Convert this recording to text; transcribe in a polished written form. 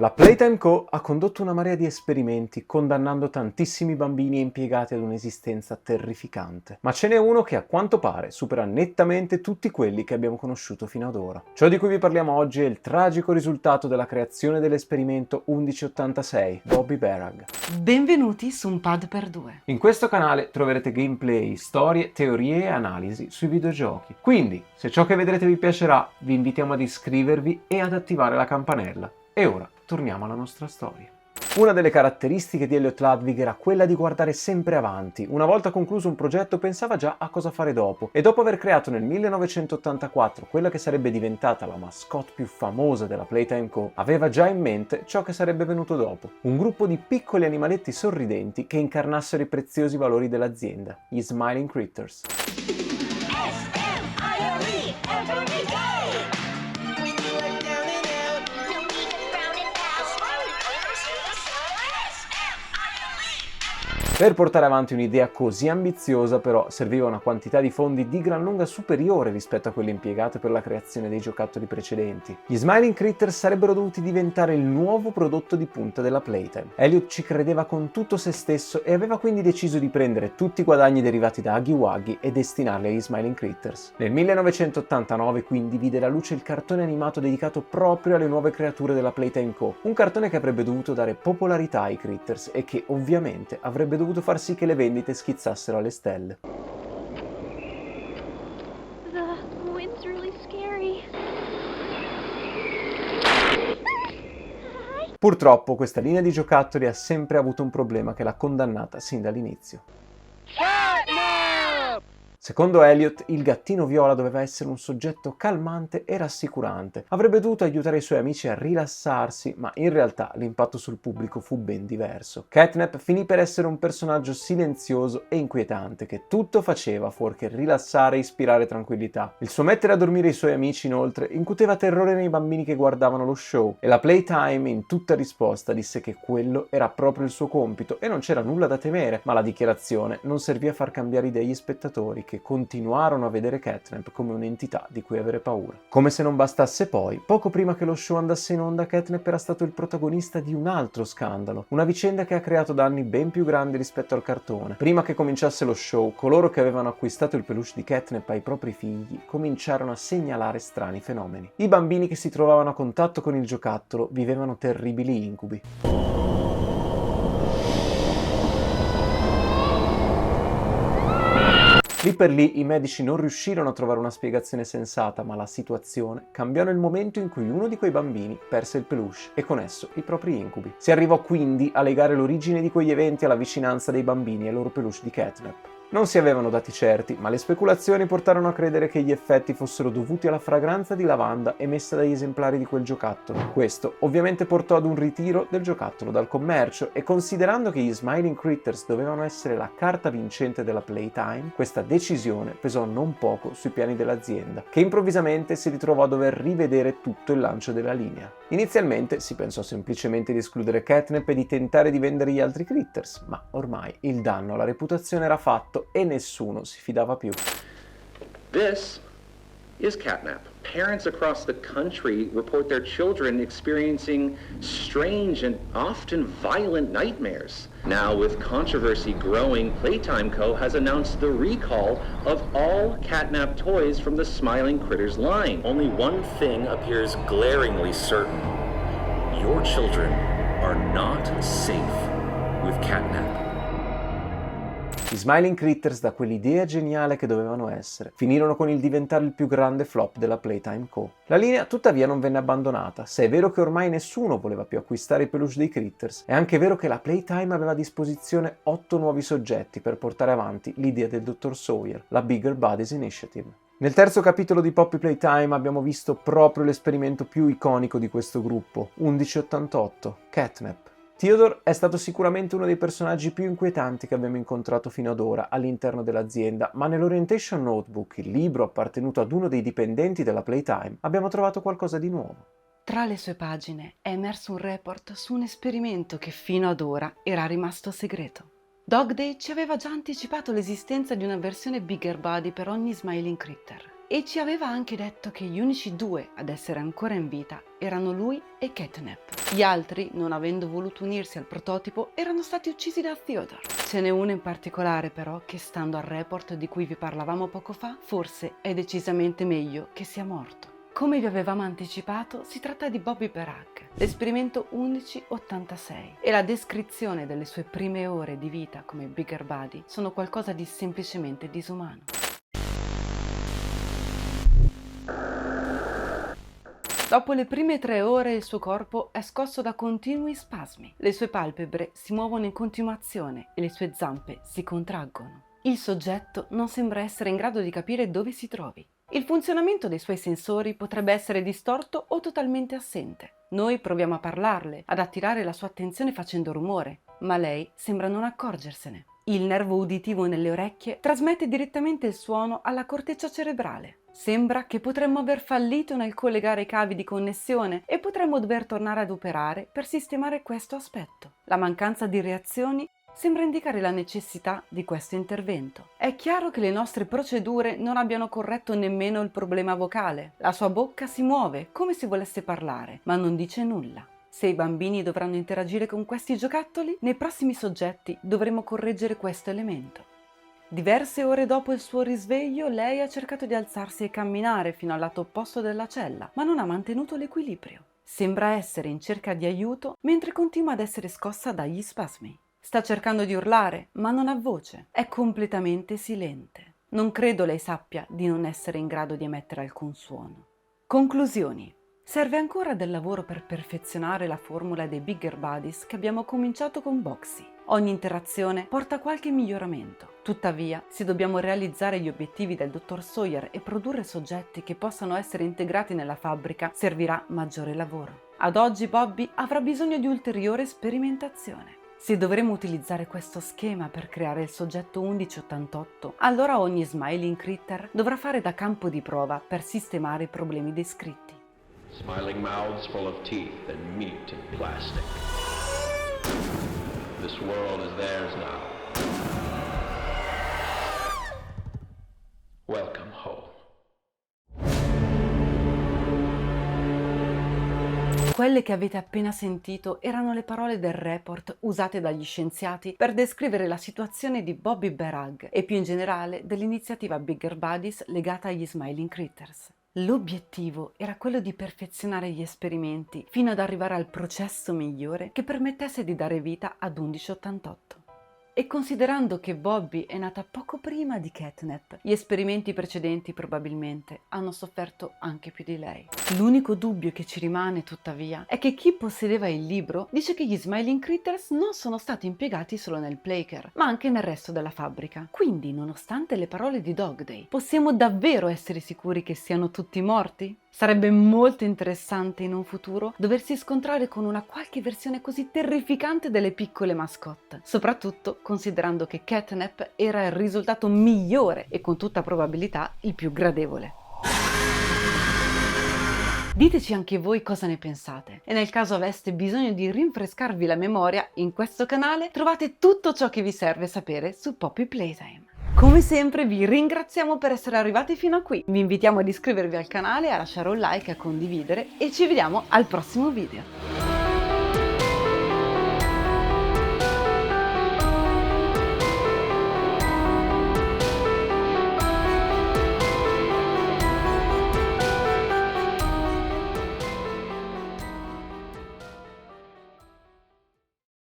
La Playtime Co. ha condotto una marea di esperimenti, condannando tantissimi bambini e impiegati ad un'esistenza terrificante. Ma ce n'è uno che a quanto pare supera nettamente tutti quelli che abbiamo conosciuto fino ad ora. Ciò di cui vi parliamo oggi è il tragico risultato della creazione dell'esperimento 1186, Bobby Barrag. Benvenuti su Un Pad per Due. In questo canale troverete gameplay, storie, teorie e analisi sui videogiochi. Quindi, se ciò che vedrete vi piacerà, vi invitiamo ad iscrivervi e ad attivare la campanella. E ora torniamo alla nostra storia. Una delle caratteristiche di Elliot Ludwig era quella di guardare sempre avanti. Una volta concluso un progetto pensava già a cosa fare dopo, e dopo aver creato nel 1984 quella che sarebbe diventata la mascotte più famosa della Playtime Co., aveva già in mente ciò che sarebbe venuto dopo: un gruppo di piccoli animaletti sorridenti che incarnassero i preziosi valori dell'azienda, gli Smiling Critters. Per portare avanti un'idea così ambiziosa, però, serviva una quantità di fondi di gran lunga superiore rispetto a quelle impiegate per la creazione dei giocattoli precedenti. Gli Smiling Critters sarebbero dovuti diventare il nuovo prodotto di punta della Playtime. Elliot ci credeva con tutto se stesso e aveva quindi deciso di prendere tutti i guadagni derivati da Huggy Wuggy e destinarli agli Smiling Critters. Nel 1989 quindi vide la luce il cartone animato dedicato proprio alle nuove creature della Playtime Co., un cartone che avrebbe dovuto dare popolarità ai Critters e che ovviamente avrebbe dovuto far sì che le vendite schizzassero alle stelle. The wind's really scary. Purtroppo questa linea di giocattoli ha sempre avuto un problema che l'ha condannata sin dall'inizio. Secondo Elliot, il gattino viola doveva essere un soggetto calmante e rassicurante. Avrebbe dovuto aiutare i suoi amici a rilassarsi, ma in realtà l'impatto sul pubblico fu ben diverso. Catnap finì per essere un personaggio silenzioso e inquietante che tutto faceva fuorché rilassare e ispirare tranquillità. Il suo mettere a dormire i suoi amici, inoltre, incuteva terrore nei bambini che guardavano lo show, e la Playtime in tutta risposta disse che quello era proprio il suo compito e non c'era nulla da temere, ma la dichiarazione non servì a far cambiare idea agli spettatori, che continuarono a vedere Catnap come un'entità di cui avere paura. Come se non bastasse poi, poco prima che lo show andasse in onda, Catnap era stato il protagonista di un altro scandalo, una vicenda che ha creato danni ben più grandi rispetto al cartone. Prima che cominciasse lo show, coloro che avevano acquistato il peluche di Catnap ai propri figli cominciarono a segnalare strani fenomeni. I bambini che si trovavano a contatto con il giocattolo vivevano terribili incubi. Lì per lì i medici non riuscirono a trovare una spiegazione sensata, ma la situazione cambiò nel momento in cui uno di quei bambini perse il peluche e con esso i propri incubi. Si arrivò quindi a legare l'origine di quegli eventi alla vicinanza dei bambini e ai loro peluche di Catnap. Non si avevano dati certi, ma le speculazioni portarono a credere che gli effetti fossero dovuti alla fragranza di lavanda emessa dagli esemplari di quel giocattolo. Questo ovviamente portò ad un ritiro del giocattolo dal commercio, e considerando che gli Smiling Critters dovevano essere la carta vincente della Playtime, questa decisione pesò non poco sui piani dell'azienda, che improvvisamente si ritrovò a dover rivedere tutto il lancio della linea. Inizialmente si pensò semplicemente di escludere Catnap e di tentare di vendere gli altri Critters, ma ormai il danno alla reputazione era fatto e nessuno si fidava più. This is Catnap. Parents across the country report their children experiencing strange and often violent nightmares. Now, with controversy growing, Playtime Co. has announced the recall of all Catnap toys from the Smiling Critters line. Only one thing appears glaringly certain. Your children are not safe with Catnap. Gli Smiling Critters, da quell'idea geniale che dovevano essere, finirono con il diventare il più grande flop della Playtime Co. La linea tuttavia non venne abbandonata. Se è vero che ormai nessuno voleva più acquistare i peluche dei Critters, è anche vero che la Playtime aveva a disposizione 8 nuovi soggetti per portare avanti l'idea del Dr. Sawyer, la Bigger Buddies Initiative. Nel terzo capitolo di Poppy Playtime abbiamo visto proprio l'esperimento più iconico di questo gruppo, 1188, Catnap. Theodore è stato sicuramente uno dei personaggi più inquietanti che abbiamo incontrato fino ad ora all'interno dell'azienda, ma nell'Orientation Notebook, il libro appartenuto ad uno dei dipendenti della Playtime, abbiamo trovato qualcosa di nuovo. Tra le sue pagine è emerso un report su un esperimento che fino ad ora era rimasto segreto. Dog Day ci aveva già anticipato l'esistenza di una versione Bigger Body per ogni Smiling Critter. e ci aveva anche detto che gli unici due ad essere ancora in vita erano lui e Catnap. Gli altri, non avendo voluto unirsi al prototipo, erano stati uccisi da Theodore. Ce n'è uno in particolare però che, stando al report di cui vi parlavamo poco fa, forse è decisamente meglio che sia morto. Come vi avevamo anticipato, si tratta di Bobby Berag, l'esperimento 1186, e la descrizione delle sue prime ore di vita come Bigger Body sono qualcosa di semplicemente disumano. Dopo le prime 3 ore il suo corpo è scosso da continui spasmi, le sue palpebre si muovono in continuazione e le sue zampe si contraggono. Il soggetto non sembra essere in grado di capire dove si trovi. Il funzionamento dei suoi sensori potrebbe essere distorto o totalmente assente. Noi proviamo a parlarle, ad attirare la sua attenzione facendo rumore, ma lei sembra non accorgersene. Il nervo uditivo nelle orecchie trasmette direttamente il suono alla corteccia cerebrale. Sembra che potremmo aver fallito nel collegare i cavi di connessione e potremmo dover tornare ad operare per sistemare questo aspetto. La mancanza di reazioni sembra indicare la necessità di questo intervento. È chiaro che le nostre procedure non abbiano corretto nemmeno il problema vocale. La sua bocca si muove come se volesse parlare, ma non dice nulla. Se i bambini dovranno interagire con questi giocattoli, nei prossimi soggetti dovremo correggere questo elemento. Diverse ore dopo il suo risveglio, lei ha cercato di alzarsi e camminare fino al lato opposto della cella, ma non ha mantenuto l'equilibrio. Sembra essere in cerca di aiuto mentre continua ad essere scossa dagli spasmi. Sta cercando di urlare, ma non ha voce. È completamente silente. Non credo lei sappia di non essere in grado di emettere alcun suono. Conclusioni. Serve ancora del lavoro per perfezionare la formula dei Bigger Buddies che abbiamo cominciato con Boxy. Ogni interazione porta a qualche miglioramento. Tuttavia, se dobbiamo realizzare gli obiettivi del dottor Sawyer e produrre soggetti che possano essere integrati nella fabbrica, servirà maggiore lavoro. Ad oggi Bobby avrà bisogno di ulteriore sperimentazione. Se dovremo utilizzare questo schema per creare il soggetto 1188, allora ogni Smiling Critter dovrà fare da campo di prova per sistemare i problemi descritti. Smiling mouths full of teeth and meat and plastic. This world is theirs now. Welcome home. Quelle che avete appena sentito erano le parole del report usate dagli scienziati per descrivere la situazione di Bobby Berag e più in generale dell'iniziativa Bigger Buddies legata agli Smiling Critters. L'obiettivo era quello di perfezionare gli esperimenti fino ad arrivare al processo migliore che permettesse di dare vita ad 1188. E considerando che Bobby è nata poco prima di Catnap, gli esperimenti precedenti probabilmente hanno sofferto anche più di lei. L'unico dubbio che ci rimane, tuttavia, è che chi possedeva il libro dice che gli Smiling Critters non sono stati impiegati solo nel Playcare, ma anche nel resto della fabbrica. Quindi, nonostante le parole di Dog Day, possiamo davvero essere sicuri che siano tutti morti? Sarebbe molto interessante in un futuro doversi scontrare con una qualche versione così terrificante delle piccole mascotte, soprattutto considerando che Catnap era il risultato migliore e con tutta probabilità il più gradevole. Diteci anche voi cosa ne pensate e nel caso aveste bisogno di rinfrescarvi la memoria, in questo canale trovate tutto ciò che vi serve sapere su Poppy Playtime. Come sempre vi ringraziamo per essere arrivati fino a qui, vi invitiamo ad iscrivervi al canale, a lasciare un like e a condividere e ci vediamo al prossimo video.